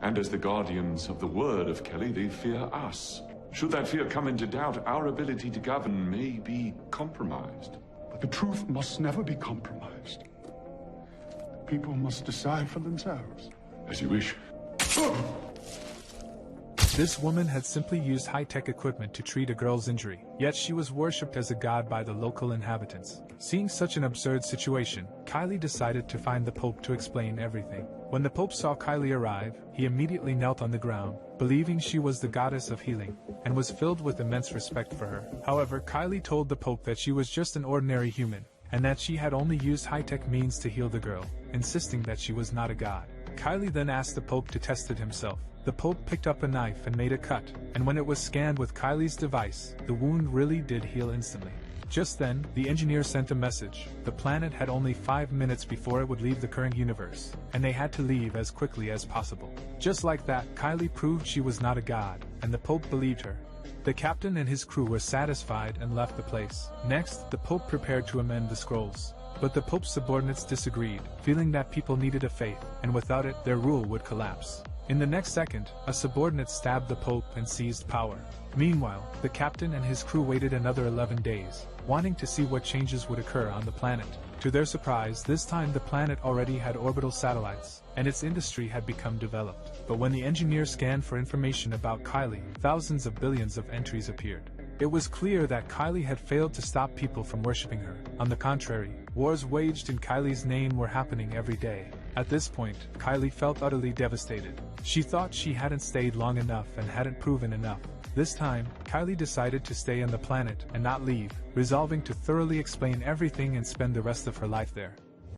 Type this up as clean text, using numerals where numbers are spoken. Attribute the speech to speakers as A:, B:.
A: And as the guardians of the word of Kelly, they fear us. Should that fear come into doubt, our ability to govern may be compromised.
B: But the truth must never be compromised. People must decide for themselves.
A: As you wish.
C: This woman had simply used high-tech equipment to treat a girl's injury, yet she was worshipped as a god by the local inhabitants. Seeing such an absurd situation, Kylie decided to find the Pope to explain everything. When the Pope saw Kylie arrive, he immediately knelt on the ground, believing she was the goddess of healing, and was filled with immense respect for her. However, Kylie told the Pope that she was just an ordinary human, and that she had only used high-tech means to heal the girl, insisting that she was not a god. Kylie then asked the Pope to test it himself. The Pope picked up a knife and made a cut, and when it was scanned with Kylie's device, the wound really did heal instantly. Just then, the engineer sent a message. The planet had only 5 minutes before it would leave the current universe, and they had to leave as quickly as possible. Just like that, Kylie proved she was not a god, and the Pope believed her. The captain and his crew were satisfied and left the place. Next, the Pope prepared to amend the scrolls. But the Pope's subordinates disagreed, feeling that people needed a faith, and without it, their rule would collapse. In the next second, a subordinate stabbed the Pope and seized power. Meanwhile, the captain and his crew waited another 11 days, wanting to see what changes would occur on the planet. To their surprise, this time the planet already had orbital satellites, and its industry had become developed. But when the engineer scanned for information about Kylie, thousands of billions of entries appeared. It was clear that Kylie had failed to stop people from worshipping her. On the contrary, wars waged in Kylie's name were happening every day. At this point, Kylie felt utterly devastated. She thought she hadn't stayed long enough and hadn't proven enough. This time, Kylie decided to stay on the planet and not leave, resolving to thoroughly explain everything and spend the rest of her life there.